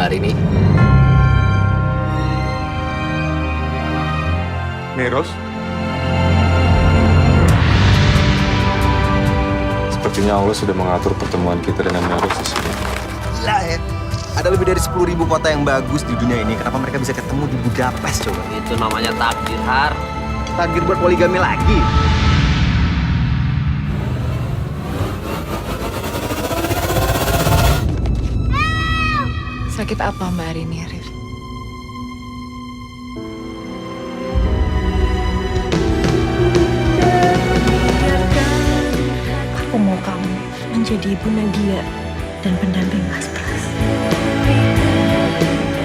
Mbak Arini. Meros? Sepertinya Allah sudah mengatur pertemuan kita dengan Meros di sini. Gila ya. Ada lebih dari 10.000 kota yang bagus di dunia ini. Kenapa mereka bisa ketemu di Budapest coba? Itu namanya takdir, Har. Takdir buat poligami lagi. Sakit apa Mbak Arini, Arif? Aku mau kamu menjadi ibu Nadia dan pendamping Mas Pras.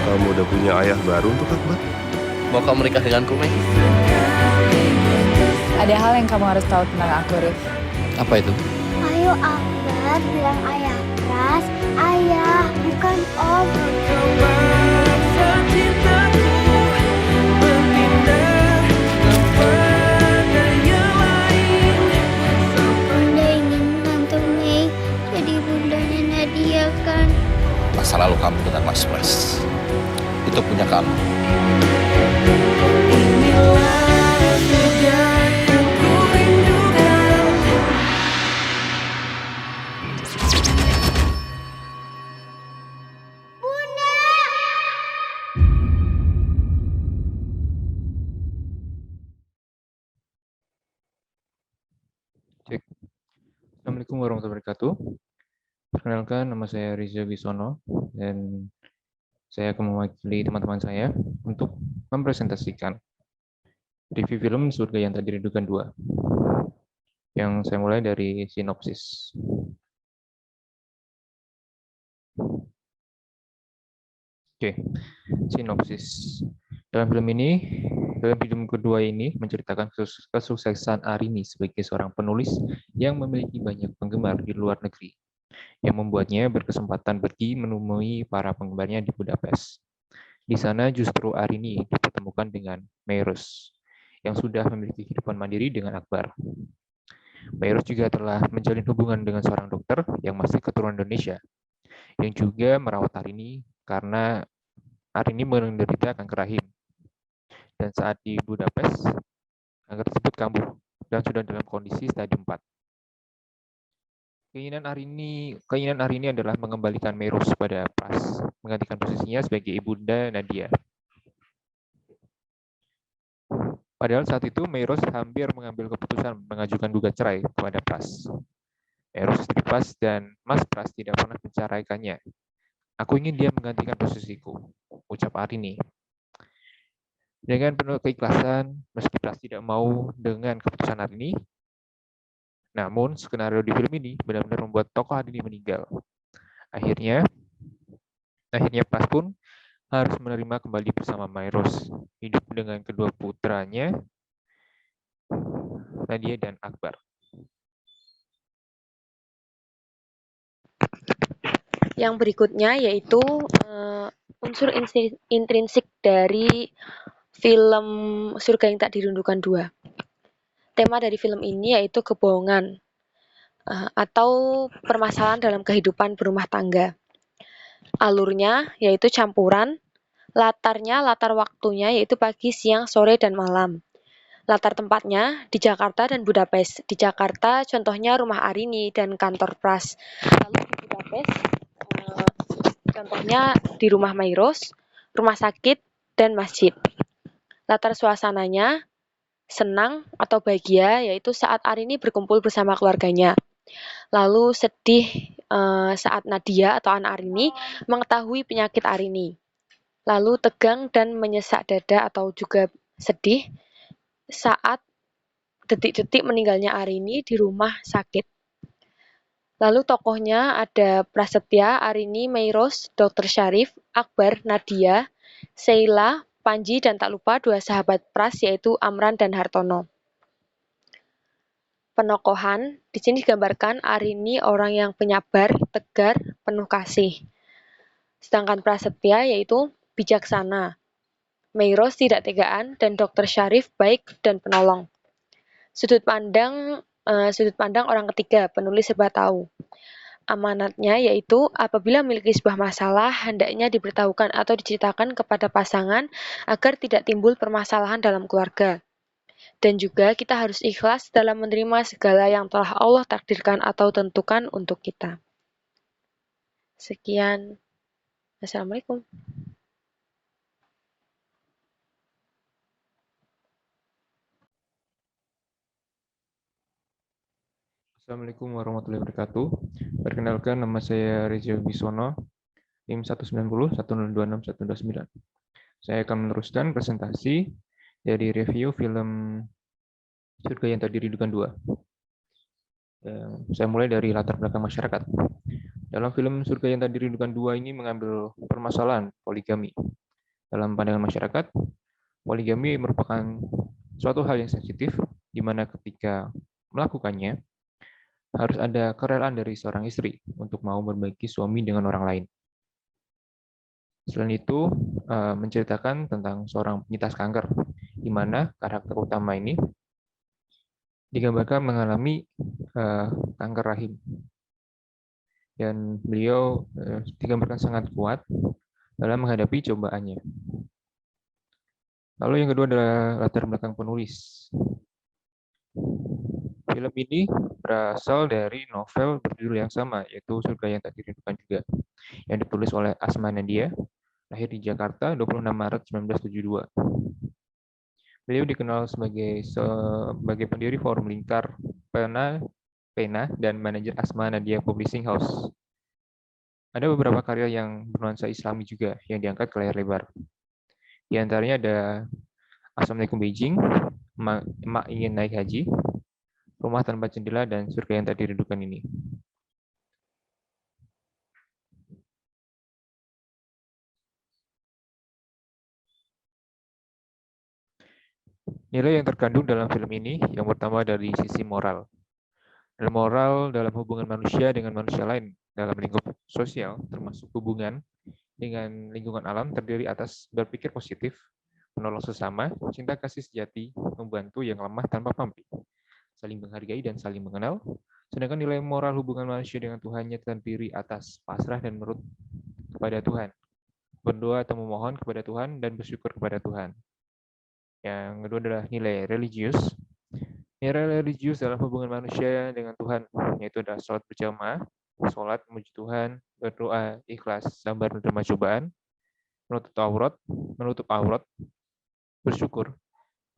Kamu udah punya ayah baru untuk Akbar? Mau kamu menikah denganku, Mei? Ada hal yang kamu harus tahu tentang aku, Rif. Apa itu? Ayo Akbar bilang ayah Pras, ayah bukan om. Bunda ingin menantu Mei jadi bundanya Nadia kan? Masa lalu kamu dengan Mas Pras. Itu punya kamu. Cek. Assalamualaikum warahmatullahi wabarakatuh. Perkenalkan, nama saya Riza Wisono dan saya akan mewakili teman-teman saya untuk mempresentasikan review film Surga yang Tak Dirindukan 2. Yang saya mulai dari sinopsis. Oke, sinopsis. Dalam film kedua ini menceritakan kesuksesan Arini sebagai seorang penulis yang memiliki banyak penggemar di luar negeri, yang membuatnya berkesempatan pergi menemui para penggemarnya di Budapest. Di sana justru Arini dipertemukan dengan Meros, yang sudah memiliki kehidupan mandiri dengan Akbar. Meros juga telah menjalin hubungan dengan seorang dokter yang masih keturunan Indonesia, yang juga merawat Arini karena Arini menderita kanker rahim. Dan saat di Budapest, kanker tersebut kambuh dan sudah dalam kondisi stadium 4. Keinginan Arini adalah mengembalikan Meros pada Pras, menggantikan posisinya sebagai ibunda Nadia. Padahal saat itu Meros hampir mengambil keputusan mengajukan gugat cerai kepada Pras. Meros istri Pras dan Mas Pras tidak pernah menceraikannya. Aku ingin dia menggantikan posisiku, ucap Arini. Dengan penuh keikhlasan, meski Pras tidak mau dengan keputusan Arini, namun skenario di film ini benar-benar membuat tokoh Arini meninggal. Akhirnya Pras pun harus menerima kembali bersama Meros, hidup dengan kedua putranya, Nadia dan Akbar. Yang berikutnya yaitu unsur intrinsik dari film Surga yang Tak Dirindukan 2. Tema dari film ini yaitu kebohongan atau permasalahan dalam kehidupan berumah tangga. Alurnya yaitu campuran, latar waktunya yaitu pagi, siang, sore, dan malam. Latar tempatnya di Jakarta dan Budapest. Di Jakarta contohnya rumah Arini dan kantor Pras. Lalu di Budapest contohnya di rumah Meros, rumah sakit, dan masjid. Latar suasananya senang atau bahagia yaitu saat Arini berkumpul bersama keluarganya. Lalu sedih saat Nadia atau anak Arini mengetahui penyakit Arini. Lalu tegang dan menyesak dada atau juga sedih saat detik-detik meninggalnya Arini di rumah sakit. Lalu tokohnya ada Prasetya, Arini, Meros, Dr. Syarif, Akbar, Nadia, Sheila, Panji, dan tak lupa dua sahabat Pras yaitu Amran dan Hartono. Penokohan, di sini digambarkan Arini orang yang penyabar, tegar, penuh kasih. Sedangkan Prasetya yaitu bijaksana. Meros tidak tegaan dan Dr. Syarif baik dan penolong. Sudut pandang orang ketiga, penulis serba tahu. amanatnya yaitu apabila memiliki sebuah masalah, hendaknya diberitahukan atau diceritakan kepada pasangan agar tidak timbul permasalahan dalam keluarga. Dan juga kita harus ikhlas dalam menerima segala yang telah Allah takdirkan atau tentukan untuk kita. Sekian. Assalamualaikum. Assalamualaikum warahmatullahi wabarakatuh. Perkenalkan, nama saya Reza Wibisono, NIM 190-1026129. Saya akan meneruskan presentasi dari review film Surga yang Tak Dirindukan 2. Saya mulai dari latar belakang masyarakat. Dalam film Surga yang Tak Dirindukan 2 ini mengambil permasalahan poligami. Dalam pandangan masyarakat, poligami merupakan suatu hal yang sensitif, di mana ketika melakukannya, harus ada kerelaan dari seorang istri untuk mau berbagi suami dengan orang lain. Selain itu, menceritakan tentang seorang penyintas kanker, di mana karakter utama ini digambarkan mengalami kanker rahim. Dan beliau digambarkan sangat kuat dalam menghadapi cobaannya. Lalu yang kedua adalah latar belakang penulis. Film ini berasal dari novel berjudul yang sama, yaitu Surga yang Tak Dirindukan juga, yang ditulis oleh Asma Nadia, lahir di Jakarta 26 Maret 1972. Beliau dikenal sebagai pendiri forum lingkar Pena dan manajer Asma Nadia Publishing House. Ada beberapa karya yang bernuansa Islami juga yang diangkat ke layar lebar. Di antaranya ada Assalamualaikum Beijing, Emak Ingin Naik Haji, Rumah Tanpa Jendela, dan Surga yang Tak Dirindukan ini. Nilai yang terkandung dalam film ini yang pertama dari sisi moral. Dan moral dalam hubungan manusia dengan manusia lain dalam lingkup sosial, termasuk hubungan dengan lingkungan alam, terdiri atas berpikir positif, menolong sesama, cinta kasih sejati, membantu yang lemah tanpa pamrih, saling menghargai dan saling mengenal. Sedangkan nilai moral hubungan manusia dengan Tuhannya terdiri atas pasrah dan menurut kepada Tuhan, berdoa atau memohon kepada Tuhan, dan bersyukur kepada Tuhan. Yang kedua adalah nilai religius. Nilai religius dalam hubungan manusia dengan Tuhan, yaitu adalah sholat berjamaah, sholat memuji Tuhan, berdoa, ikhlas, sabar menerima cobaan, menutup aurat, bersyukur,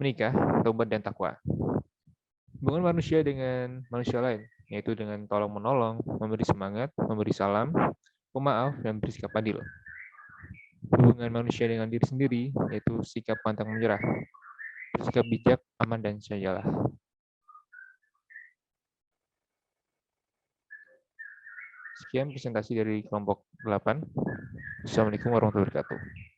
menikah, taubat, dan takwa. Hubungan manusia dengan manusia lain, yaitu dengan tolong-menolong, memberi semangat, memberi salam, pemaaf, dan bersikap adil. Hubungan manusia dengan diri sendiri, yaitu sikap pantang menyerah, bersikap bijak, aman, dan sajalah. Sekian presentasi dari kelompok 8. Assalamualaikum warahmatullahi wabarakatuh.